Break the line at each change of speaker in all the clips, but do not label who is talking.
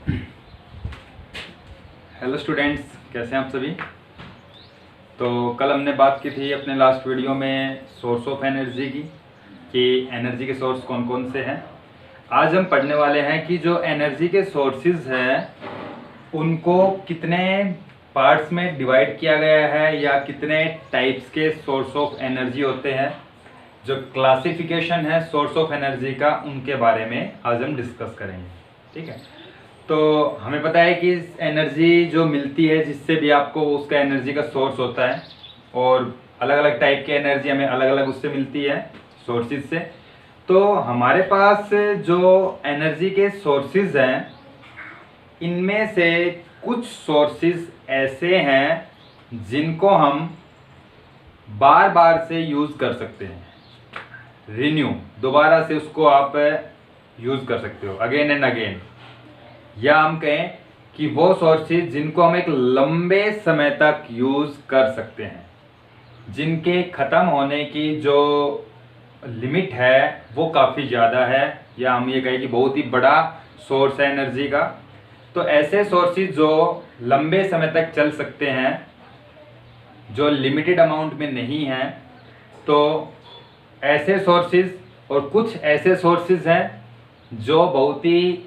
Hello students, कैसे हैं आप सभी। तो कल हमने बात की थी अपने लास्ट वीडियो में सोर्स ऑफ एनर्जी की, कि एनर्जी के सोर्स कौन कौन से हैं। आज हम पढ़ने वाले हैं कि जो एनर्जी के सोर्सेज हैं उनको कितने पार्ट्स में डिवाइड किया गया है या कितने टाइप्स के सोर्स ऑफ एनर्जी होते हैं। जो क्लासिफिकेशन है सोर्स ऑफ एनर्जी का, उनके बारे में आज हम डिस्कस करेंगे। ठीक है। तो हमें पता है कि एनर्जी जो मिलती है जिससे भी आपको, उसका एनर्जी का सोर्स होता है, और अलग अलग टाइप की एनर्जी हमें अलग अलग उससे मिलती है, सोर्सेज से। तो हमारे पास जो एनर्जी के सोर्सेज हैं, इनमें से कुछ सोर्सेज ऐसे हैं जिनको हम बार बार से यूज़ कर सकते हैं। रिन्यू, दोबारा से उसको आप यूज़ कर सकते हो, अगेन एंड अगेन। या हम कहें कि वो सोर्सेज जिनको हम एक लंबे समय तक यूज़ कर सकते हैं, जिनके ख़त्म होने की जो लिमिट है वो काफ़ी ज़्यादा है, या हम ये कहें कि बहुत ही बड़ा सोर्स है एनर्जी का। तो ऐसे सोर्सेज जो लंबे समय तक चल सकते हैं, जो लिमिटेड अमाउंट में नहीं हैं, तो ऐसे सोर्सेज, और कुछ ऐसे सोर्सेज हैं जो बहुत ही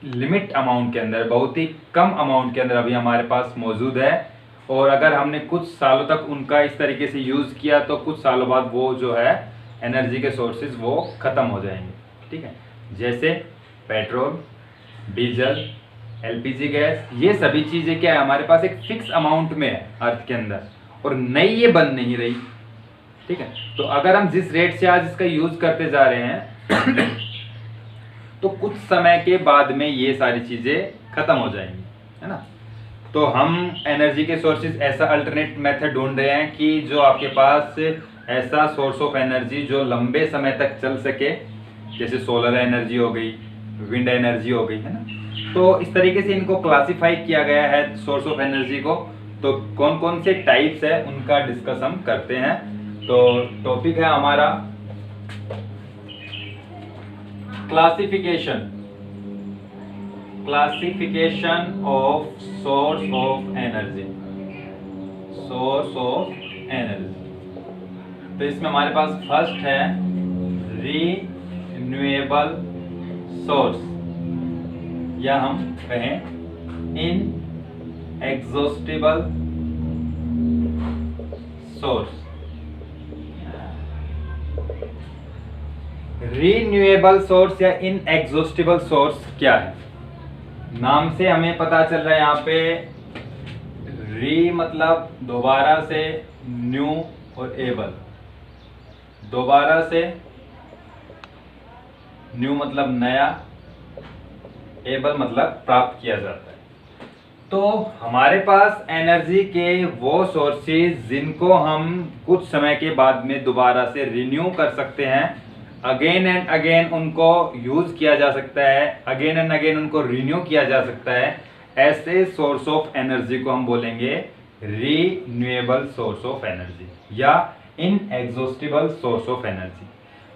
लिमिट अमाउंट के अंदर, बहुत ही कम अमाउंट के अंदर अभी हमारे पास मौजूद है, और अगर हमने कुछ सालों तक उनका इस तरीके से यूज़ किया तो कुछ सालों बाद वो जो है एनर्जी के सोर्सेज वो ख़त्म हो जाएंगे। ठीक है। जैसे पेट्रोल, डीजल, एलपीजी गैस, ये सभी चीज़ें क्या है, हमारे पास एक फिक्स अमाउंट में है अर्थ के अंदर, और नई ये बन नहीं रही। ठीक है। तो अगर हम जिस रेट से आज इसका यूज़ करते जा रहे हैं तो कुछ समय के बाद में ये सारी चीज़ें ख़त्म हो जाएंगी, है ना। तो हम एनर्जी के सोर्सेज ऐसा अल्टरनेट मेथड ढूंढ रहे हैं कि जो आपके पास ऐसा सोर्स ऑफ एनर्जी जो लंबे समय तक चल सके, जैसे सोलर एनर्जी हो गई, विंड एनर्जी हो गई, है ना। तो इस तरीके से इनको क्लासिफाई किया गया है सोर्स ऑफ एनर्जी को। तो कौन कौन से टाइप्स है उनका डिस्कस हम करते हैं। तो टॉपिक है हमारा classification of source of energy. Source of energy, तो इसमें हमारे पास फर्स्ट है रीन्यूएबल सोर्स, या हम कहें इनएग्जॉस्टिबल सोर्स। रीन्यूएबल सोर्स या इनएग्जॉस्टिबल सोर्स क्या है, नाम से हमें पता चल रहा है। यहाँ पे री मतलब दोबारा से, न्यू और एबल, दोबारा से, न्यू मतलब नया, एबल मतलब प्राप्त किया जाता है। तो हमारे पास एनर्जी के वो सोर्सेज जिनको हम कुछ समय के बाद में दोबारा से रिन्यू कर सकते हैं, अगेन एंड अगेन उनको यूज किया जा सकता है, अगेन एंड अगेन उनको रिन्यू किया जा सकता है, ऐसे सोर्स ऑफ एनर्जी को हम बोलेंगे रीन्यूएबल सोर्स ऑफ एनर्जी या इनएग्जॉस्टिबल सोर्स ऑफ एनर्जी।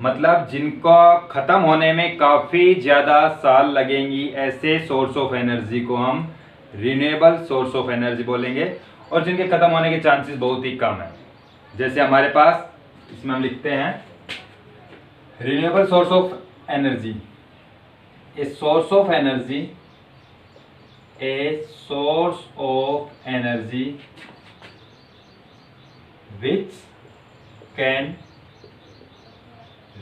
मतलब जिनका खत्म होने में काफी ज्यादा साल लगेंगी, ऐसे सोर्स ऑफ एनर्जी को हम रिन्यूएबल सोर्स ऑफ एनर्जी बोलेंगे, और जिनके खत्म होने के चांसेस बहुत ही कम है। जैसे हमारे पास इसमें हम लिखते हैं renewable source of energy, A source of energy, A source of energy which can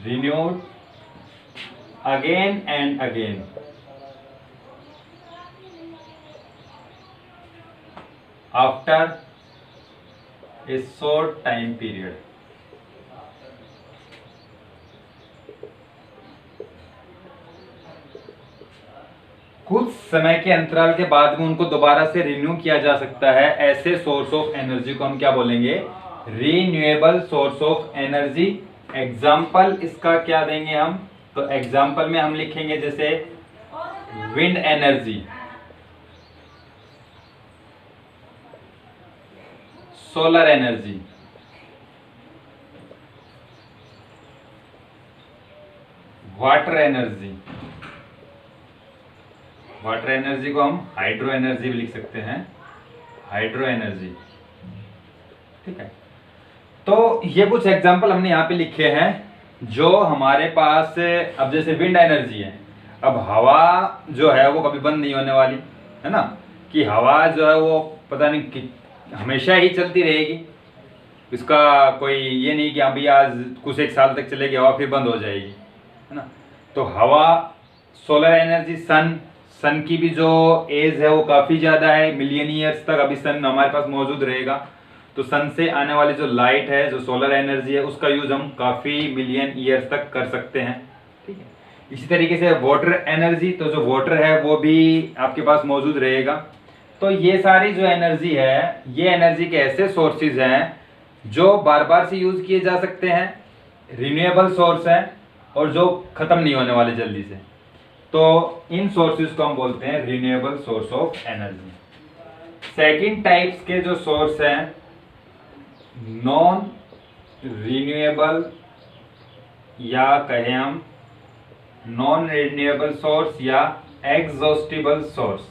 renewed again and again after a short time period। कुछ समय के अंतराल के बाद में उनको दोबारा से रिन्यू किया जा सकता है, ऐसे सोर्स ऑफ एनर्जी को हम क्या बोलेंगे, renewable source of energy. Example इसका क्या देंगे हम, तो एग्जाम्पल में हम लिखेंगे जैसे wind energy, solar energy, water energy, water energy को हम हाइड्रो एनर्जी भी लिख सकते हैं, हाइड्रो एनर्जी। ठीक है, तो ये कुछ एग्जांपल हमने यहाँ पे लिखे हैं जो हमारे पास, अब जैसे विंड एनर्जी है, अब हवा जो है वो कभी बंद नहीं होने वाली है ना, कि हवा जो है वो पता नहीं कि हमेशा ही चलती रहेगी, इसका कोई ये नहीं कि अभी आज कुछ एक साल तक चलेगी हवा फिर बंद हो जाएगी, है ना। तो हवा, सोलर एनर्जी, सन की भी जो एज है वो काफ़ी ज़्यादा है, मिलियन ईयर्स तक अभी सन हमारे पास मौजूद रहेगा। तो सन से आने वाली जो लाइट है, जो सोलर एनर्जी है, उसका यूज़ हम काफ़ी मिलियन ईयर्स तक कर सकते हैं। ठीक है, इसी तरीके से वाटर एनर्जी, तो जो वाटर है वो भी आपके पास मौजूद रहेगा। तो ये सारी जो एनर्जी है, ये एनर्जी के ऐसे सोर्सेज हैं जो बार बार से यूज़ किए जा सकते हैं, रिन्यूएबल सोर्स है, और जो ख़त्म नहीं होने वाले जल्दी से। तो इन सोर्सेज को हम बोलते हैं renewable source of energy. Second types के जो सोर्स हैं, नॉन रिन्यूएबल, या कहें हम नॉन रिन्यूएबल सोर्स या एग्जॉस्टिबल सोर्स।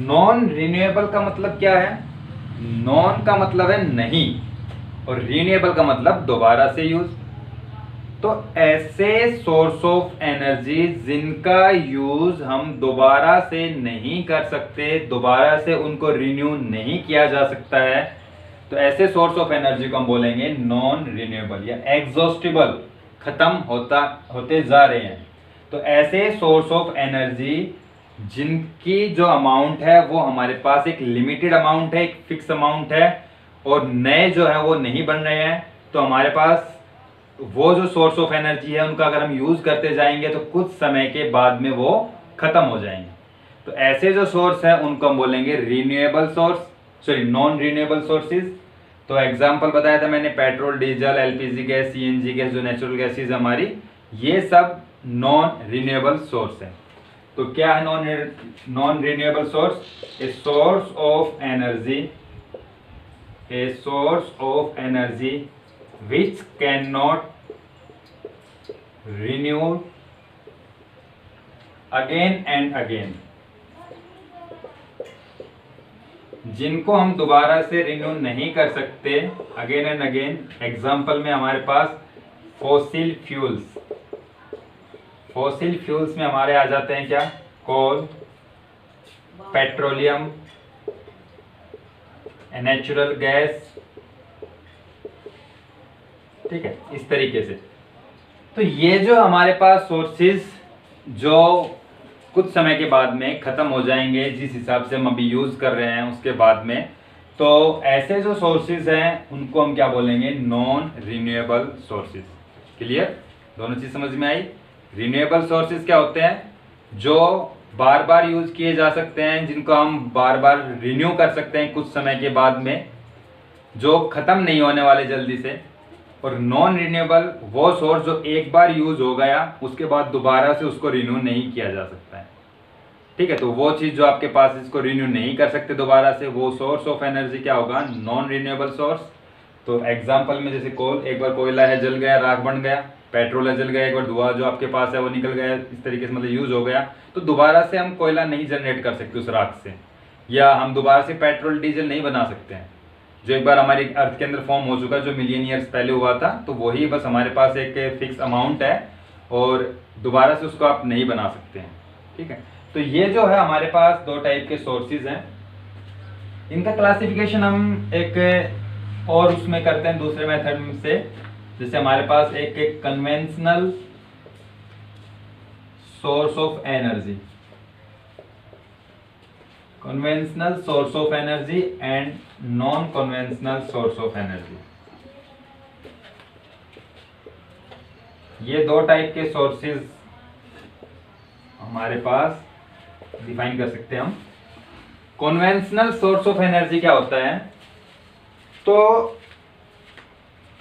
नॉन रिन्यूएबल का मतलब क्या है? नॉन का मतलब है नहीं, और रिन्यूएबल का मतलब दोबारा से यूज। तो ऐसे सोर्स ऑफ एनर्जी जिनका यूज हम दोबारा से नहीं कर सकते, दोबारा से उनको रिन्यू नहीं किया जा सकता है, तो ऐसे सोर्स ऑफ एनर्जी को हम बोलेंगे नॉन रिन्यूएबल या एग्जॉस्टिबल, खत्म होते जा रहे हैं। तो ऐसे सोर्स ऑफ एनर्जी जिनकी जो अमाउंट है वो हमारे पास एक लिमिटेड अमाउंट है, एक फिक्स अमाउंट है, और नए जो है वो नहीं बन रहे हैं, तो हमारे पास वो जो सोर्स ऑफ एनर्जी है उनका अगर हम यूज करते जाएंगे तो कुछ समय के बाद में वो खत्म हो जाएंगे। तो ऐसे जो सोर्स है उनको हम बोलेंगे renewable source, sorry non renewable sources. तो एग्जांपल बताया था मैंने, petrol, diesel, LPG gas, CNG gas, जो नेचुरल गैसेज हमारी, ये सब नॉन रिन्यूएबल सोर्स है। तो क्या है non renewable source? A source of energy, A source of energy which cannot renew again and again, जिनको हम दोबारा से रिन्यू नहीं कर सकते अगेन एंड अगेन। एग्जाम्पल में हमारे पास फॉसिल फ्यूल्स, फॉसिल फ्यूल्स में हमारे आ जाते हैं क्या? कोल, पेट्रोलियम, नेचुरल गैस। ठीक है, इस तरीके से। तो ये जो हमारे पास सोर्सेज जो कुछ समय के बाद में खत्म हो जाएंगे, जिस हिसाब से हम अभी यूज कर रहे हैं उसके बाद में, तो ऐसे जो सोर्सेज हैं उनको हम क्या बोलेंगे? Non renewable sources. क्लियर? दोनों चीज समझ में आई? रिन्यूएबल सोर्सेज क्या होते हैं? जो बार बार यूज किए जा सकते हैं, जिनको हम बार बार रिन्यू कर सकते हैं कुछ समय के बाद में, जो खत्म नहीं होने वाले जल्दी से। और नॉन रिन्यूएबल वो सोर्स जो एक बार यूज हो गया उसके बाद दोबारा से उसको रिन्यू नहीं किया जा सकता है। ठीक है, तो वो चीज जो आपके पास इसको रिन्यू नहीं कर सकते दोबारा से, वो सोर्स ऑफ एनर्जी क्या होगा? Non renewable source. तो एग्जांपल में जैसे कोल, एक बार कोयला है जल गया, राख बन गया, पेट्रोल है जल गया, एक बार धुआं जो आपके पास है वो निकल गया, इस तरीके से मतलब यूज हो गया, तो दोबारा से हम कोयला नहीं जनरेट कर सकते उस राख से, या हम दोबारा से पेट्रोल डीजल नहीं बना सकते हैं। जो एक बार हमारी अर्थ के अंदर फॉर्म हो चुका, जो मिलियन ईयर्स पहले हुआ था, तो वही बस हमारे पास एक फिक्स अमाउंट है और दोबारा से उसको आप नहीं बना सकते हैं। ठीक है, तो ये जो है हमारे पास दो टाइप के सोर्सेज हैं। इनका क्लासिफिकेशन हम एक और उसमें करते हैं दूसरे मेथड से। जैसे हमारे पास एक conventional source of energy, conventional source of energy and non conventional source of energy. ये दो टाइप के सोर्सेज हमारे पास डिफाइन कर सकते हैं हम। कन्वेंशनल सोर्स ऑफ एनर्जी क्या होता है? तो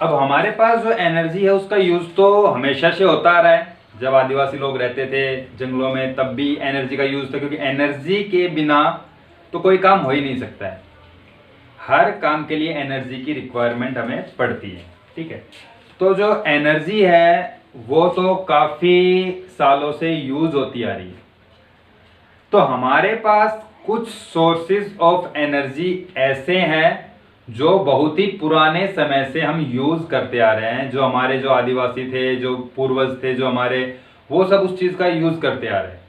अब हमारे पास जो एनर्जी है उसका यूज तो हमेशा से होता आ रहा है। जब आदिवासी लोग रहते थे जंगलों में तब भी एनर्जी का यूज था, क्योंकि एनर्जी के बिना तो कोई काम हो ही नहीं सकता है। हर काम के लिए एनर्जी की रिक्वायरमेंट हमें पड़ती है। ठीक है, तो जो एनर्जी है वो तो काफ़ी सालों से यूज़ होती आ रही है। तो हमारे पास कुछ सोर्सेज ऑफ एनर्जी ऐसे हैं जो बहुत ही पुराने समय से हम यूज़ करते आ रहे हैं, जो हमारे जो आदिवासी थे, जो पूर्वज थे, जो हमारे, वो सब उस चीज़ का यूज़ करते आ रहे हैं।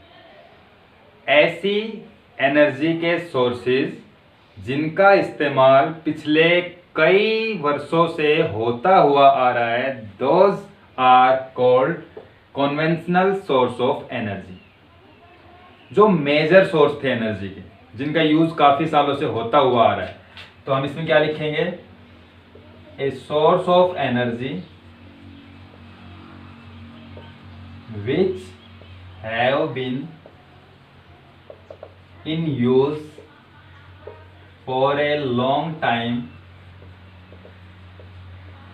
ऐसी एनर्जी के सोर्सेज जिनका इस्तेमाल पिछले कई वर्षों से होता हुआ आ रहा है, those are called conventional source of energy. जो मेजर सोर्स थे एनर्जी के, जिनका यूज काफी सालों से होता हुआ आ रहा है, तो हम इसमें क्या लिखेंगे? A source of energy which have been in use for a long time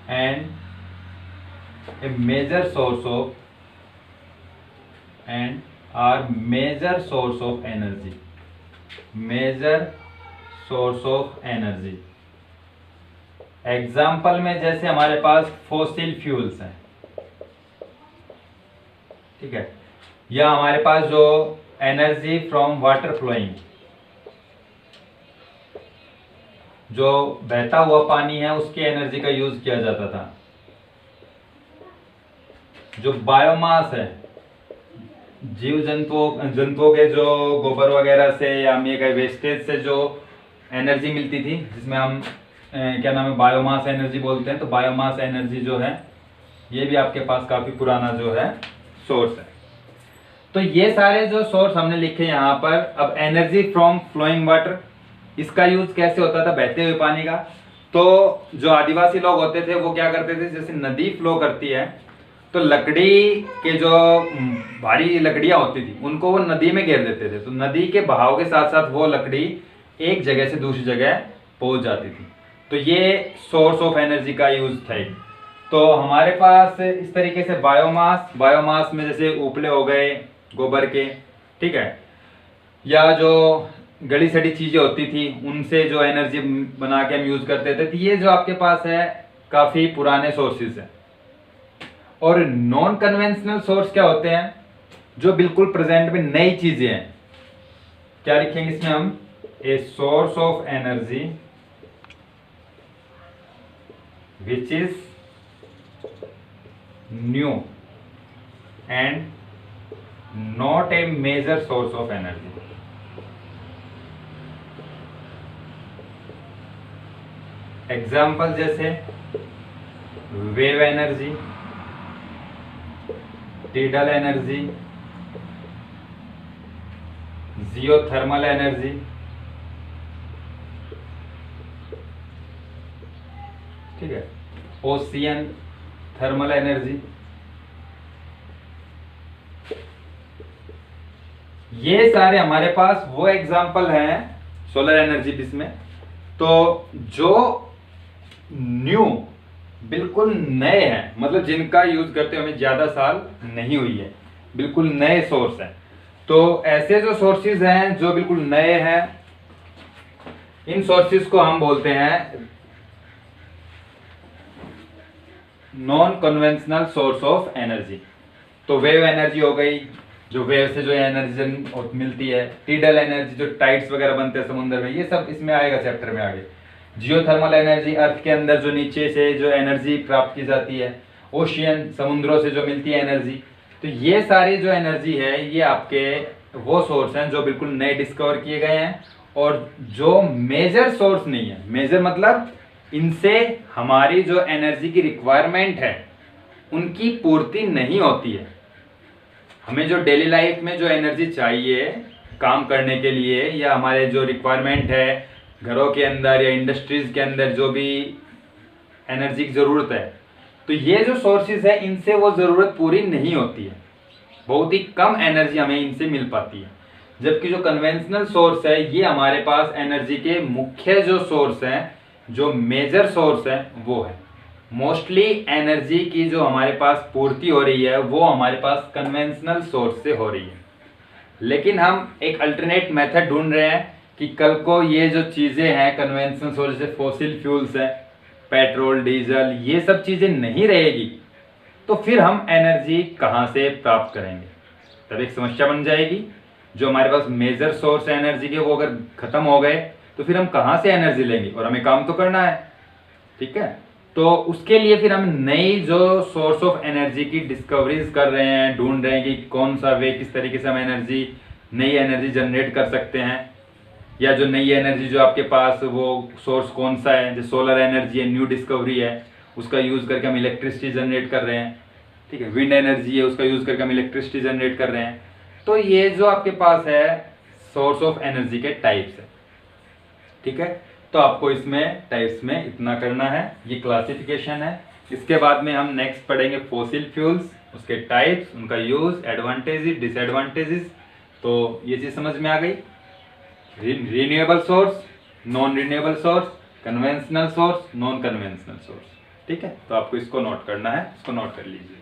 and a major source of and are major source of energy, major source of energy। Example में जैसे हमारे पास फॉसिल फ्यूल्स हैं, ठीक है, या हमारे पास जो energy from water flowing, जो बहता हुआ पानी है उसकी एनर्जी का यूज किया जाता था। जो बायोमास है, जीव जंतुओं के जो गोबर वगैरह से या वेस्टेज से जो एनर्जी मिलती थी, जिसमें हम क्या नाम है, बायोमास एनर्जी बोलते हैं। तो बायोमास एनर्जी जो है, ये भी आपके पास काफी पुराना जो है सोर्स है। तो ये सारे जो सोर्स हमने लिखे यहाँ पर। अब एनर्जी फ्रॉम फ्लोइंग वाटर, इसका यूज कैसे होता था? बहते हुए पानी का। तो जो आदिवासी लोग होते थे वो क्या करते थे, जैसे नदी फ्लो करती है तो लकड़ी के जो भारी लकड़ियां होती थी उनको वो नदी में घेर देते थे, तो नदी के बहाव के साथ साथ वो लकड़ी एक जगह से दूसरी जगह पहुंच जाती थी। तो ये सोर्स ऑफ एनर्जी का यूज था। तो हमारे पास इस तरीके से बायोमास में जैसे उपले हो गए गोबर के, ठीक है, या जो गली सड़ी चीजें होती थी उनसे जो एनर्जी बना के हम यूज करते थे। तो ये जो आपके पास है काफी पुराने सोर्सेज हैं। और नॉन कन्वेंशनल सोर्स क्या होते हैं? जो बिल्कुल प्रेजेंट में नई चीजें हैं। क्या लिखेंगे इसमें हम? A source of energy which is new and not a major source of energy। Example जैसे wave energy, tidal energy, geothermal energy, ठीक है, ओशियन थर्मल एनर्जी। ये सारे हमारे पास वो एग्जाम्पल हैं सोलर एनर्जी इसमें। तो जो न्यू, बिल्कुल नए हैं, मतलब जिनका यूज करते हमें ज्यादा साल नहीं हुई है, बिल्कुल नए सोर्स हैं। तो ऐसे जो सोर्सेज हैं जो बिल्कुल नए हैं, इन सोर्सेज को हम बोलते हैं non conventional source of energy. तो वेव एनर्जी हो गई, जो वेव से जो एनर्जी मिलती है। टीडल एनर्जी, जो टाइड्स वगैरह बनते हैं समुद्र में, ये सब इसमें आएगा चैप्टर में आगे। जियोथर्मल एनर्जी, अर्थ के अंदर जो नीचे से जो एनर्जी प्राप्त की जाती है। ओशियन, समुद्रों से जो मिलती है एनर्जी। तो ये सारी जो एनर्जी है ये आपके वो सोर्स हैं जो बिल्कुल नए डिस्कवर किए गए हैं और जो मेजर सोर्स नहीं है। मेजर मतलब इनसे हमारी जो एनर्जी की रिक्वायरमेंट है उनकी पूर्ति नहीं होती है। हमें जो डेली लाइफ में जो एनर्जी चाहिए काम करने के लिए, या हमारे जो रिक्वायरमेंट है घरों के अंदर या इंडस्ट्रीज के अंदर जो भी एनर्जी की ज़रूरत है, तो ये जो सोर्सेज है इनसे वो ज़रूरत पूरी नहीं होती है। बहुत ही कम एनर्जी हमें इनसे मिल पाती है। जबकि जो कन्वेंशनल सोर्स है ये हमारे पास एनर्जी के मुख्य जो सोर्स हैं, जो मेजर सोर्स है वो है। मोस्टली एनर्जी की जो हमारे पास पूर्ति हो रही है वो हमारे पास कन्वेंशनल सोर्स से हो रही है। लेकिन हम एक अल्टरनेट मेथड ढूंढ रहे हैं कि कल को ये जो चीज़ें हैं कन्वेंशनल सोर्स से, फॉसिल फ्यूल्स है, पेट्रोल, डीजल, ये सब चीज़ें नहीं रहेगी तो फिर हम एनर्जी कहाँ से प्राप्त करेंगे, तब एक समस्या बन जाएगी। जो हमारे पास मेजर सोर्स है एनर्जी के वो अगर खत्म हो गए तो फिर हम कहाँ से एनर्जी लेंगे, और हमें काम तो करना है, ठीक है। तो उसके लिए फिर हम नई जो सोर्स ऑफ एनर्जी की डिस्कवरीज कर रहे हैं, ढूंढ रहे हैं कि कौन सा वे, किस तरीके से हम नई एनर्जी जनरेट कर सकते हैं, या जो नई एनर्जी जो आपके पास वो सोर्स कौन सा है, जो सोलर एनर्जी है, न्यू डिस्कवरी है, उसका यूज करके हम इलेक्ट्रिसिटी जनरेट कर रहे हैं, ठीक है। विंड एनर्जी है, उसका यूज करके हम इलेक्ट्रिसिटी जनरेट कर रहे हैं। तो ये जो आपके पास है सोर्स ऑफ एनर्जी के टाइप्स है, ठीक है। तो आपको इसमें टाइप्स में इतना करना है, ये क्लासिफिकेशन है। इसके बाद में हम नेक्स्ट पढ़ेंगे फॉसिल फ्यूल्स, उसके टाइप्स, उनका यूज, एडवांटेजेस, डिसएडवांटेजेस। तो ये चीज समझ में आ गई। Renewable source, non renewable source, conventional source, non conventional source, ठीक है। तो आपको इसको नोट करना है, इसको नोट कर लीजिए।